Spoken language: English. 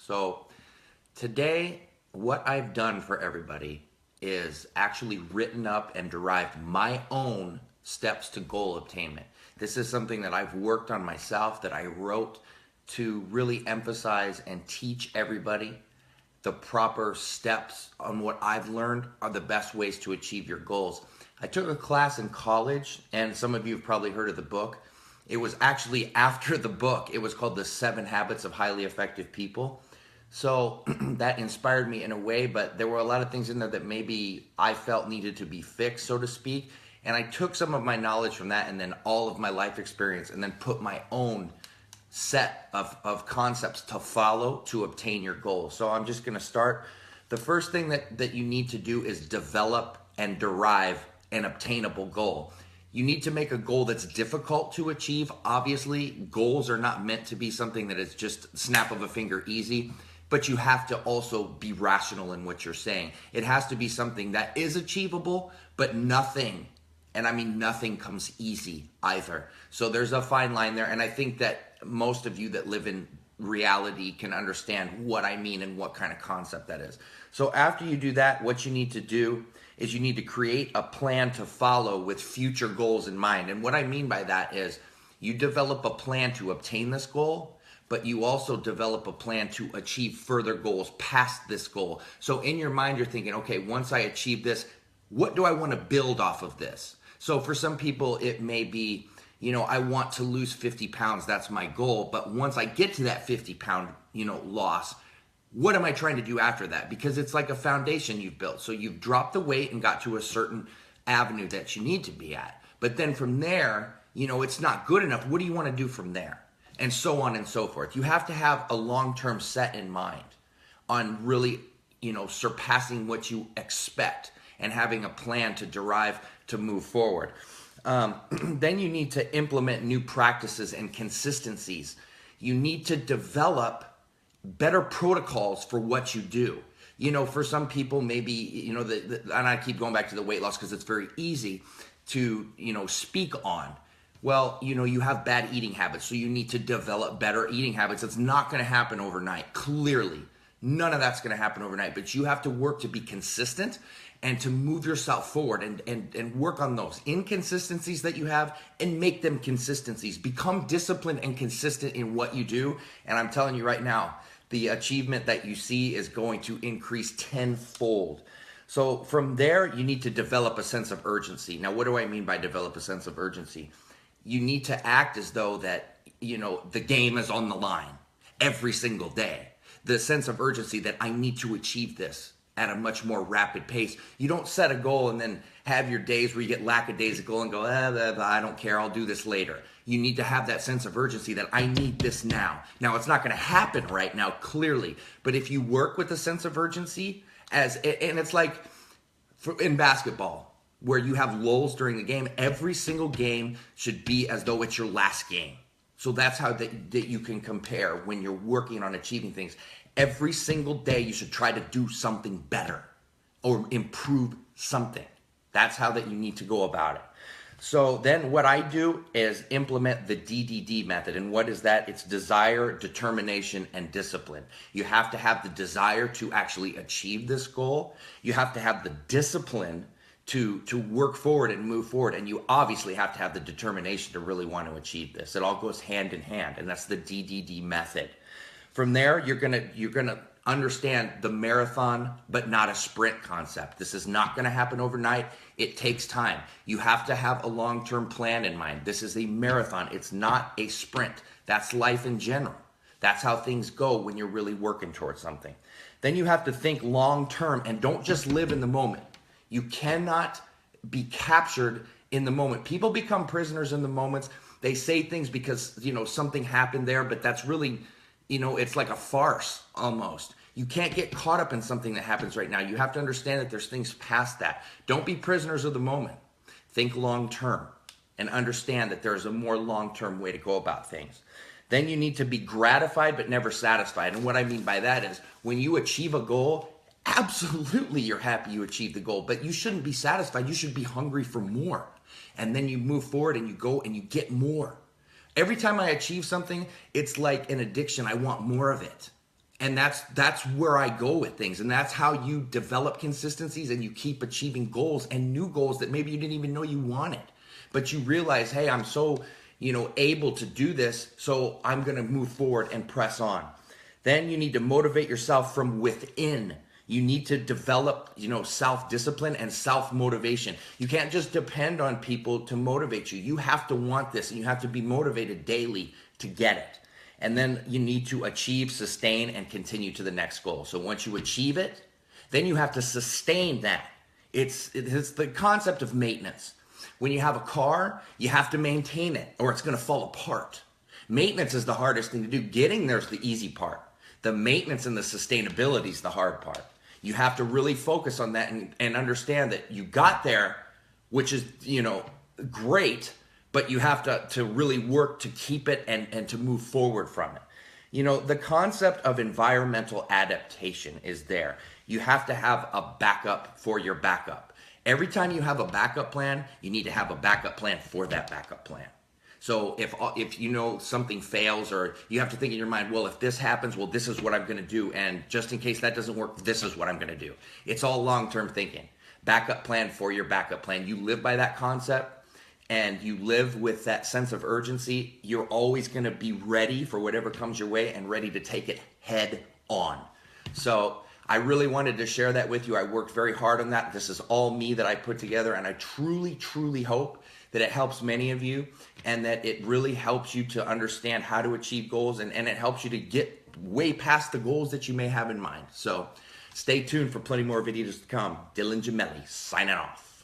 So today, what I've done for everybody is actually written up and derived my own steps to goal attainment. This is something that I've worked on myself, that I wrote to really emphasize and teach everybody the proper steps on what I've learned are the best ways to achieve your goals. I took a class in college, and some of you have probably heard of the book. It was actually after the book. It was called The 7 Habits of Highly Effective People. So that inspired me in a way, but there were a lot of things in there that maybe I felt needed to be fixed, so to speak. And I took some of my knowledge from that and then all of my life experience and then put my own set of concepts to follow to obtain your goals. So I'm just going to start. The first thing that you need to do is develop and derive an obtainable goal. You need to make a goal that's difficult to achieve. Obviously, goals are not meant to be something that is just snap of a finger easy, but you have to also be rational in what you're saying. It has to be something that is achievable, but nothing, and I mean nothing, comes easy either. So there's a fine line there, and I think that most of you that live in reality can understand what I mean and what kind of concept that is. So after you do that, what you need to do is you need to create a plan to follow with future goals in mind. And what I mean by that is you develop a plan to obtain this goal, but you also develop a plan to achieve further goals past this goal. So in your mind, you're thinking, okay, once I achieve this, what do I want to build off of this? So for some people, it may be, I want to lose 50 pounds. That's my goal. But once I get to that 50-pound, loss, what am I trying to do after that? Because it's like a foundation you've built. So you've dropped the weight and got to a certain avenue that you need to be at. But then from there, it's not good enough. What do you want to do from there? And so on and so forth. You have to have a long-term set in mind on really, surpassing what you expect and having a plan to derive to move forward. Then you need to implement new practices and consistencies. You need to develop better protocols for what you do. For some people, maybe, and I keep going back to the weight loss because it's very easy to, speak on. Well, you have bad eating habits, so you need to develop better eating habits. It's not going to happen overnight, clearly. None of that's going to happen overnight, but you have to work to be consistent and to move yourself forward and work on those inconsistencies that you have and make them consistencies. Become disciplined and consistent in what you do. And I'm telling you right now, the achievement that you see is going to increase tenfold. So from there, you need to develop a sense of urgency. Now, what do I mean by develop a sense of urgency? You need to act as though that, the game is on the line every single day. The sense of urgency that I need to achieve this at a much more rapid pace. You don't set a goal and then have your days where you get lackadaisical and go, I don't care, I'll do this later. You need to have that sense of urgency that I need this now. Now, it's not going to happen right now, clearly, but if you work with a sense of urgency, and it's like in basketball, where you have lulls during the game, every single game should be as though it's your last game. So that's how that you can compare when you're working on achieving things. Every single day, you should try to do something better or improve something. That's how that you need to go about it. So then what I do is implement the DDD method. And what is that? It's desire, determination, and discipline. You have to have the desire to actually achieve this goal. You have to have the discipline to work forward and move forward. And you obviously have to have the determination to really want to achieve this. It all goes hand in hand. And that's the DDD method. From there, you're gonna understand the marathon, but not a sprint concept. This is not gonna happen overnight. It takes time. You have to have a long-term plan in mind. This is a marathon. It's not a sprint. That's life in general. That's how things go when you're really working towards something. Then you have to think long-term and don't just live in the moment. You cannot be captured in the moment. People become prisoners in the moments. They say things because, something happened there, but that's really, it's like a farce almost. You can't get caught up in something that happens right now. You have to understand that there's things past that. Don't be prisoners of the moment. Think long term and understand that there's a more long-term way to go about things. Then you need to be gratified but never satisfied. And what I mean by that is when you achieve a goal, absolutely you're happy you achieved the goal, but you shouldn't be satisfied. You should be hungry for more. And then you move forward and you go and you get more. Every time I achieve something, it's like an addiction. I want more of it. And that's where I go with things, and that's how you develop consistencies and you keep achieving goals and new goals that maybe you didn't even know you wanted, but you realize, hey, I'm so able to do this, so I'm going to move forward and press on. Then you need to motivate yourself from within. You need to develop self-discipline and self-motivation. You can't just depend on people to motivate you. You have to want this, and you have to be motivated daily to get it. And then you need to achieve, sustain, and continue to the next goal. So once you achieve it, then you have to sustain that. It's the concept of maintenance. When you have a car, you have to maintain it or it's going to fall apart. Maintenance is the hardest thing to do. Getting there's the easy part. The maintenance and the sustainability is the hard part. You have to really focus on that and understand that you got there, which is, great, but you have to really work to keep it and to move forward from it. The concept of environmental adaptation is there. You have to have a backup for your backup. Every time you have a backup plan, you need to have a backup plan for that backup plan. So if something fails, or you have to think in your mind, well, if this happens, well, this is what I'm going to do. And just in case that doesn't work, this is what I'm going to do. It's all long-term thinking. Backup plan for your backup plan. You live by that concept, and you live with that sense of urgency. You're always going to be ready for whatever comes your way and ready to take it head on. So I really wanted to share that with you. I worked very hard on that. This is all me that I put together, and I truly, truly hope that it helps many of you, and that it really helps you to understand how to achieve goals, and it helps you to get way past the goals that you may have in mind. So stay tuned for plenty more videos to come. Dylan Gemelli signing off.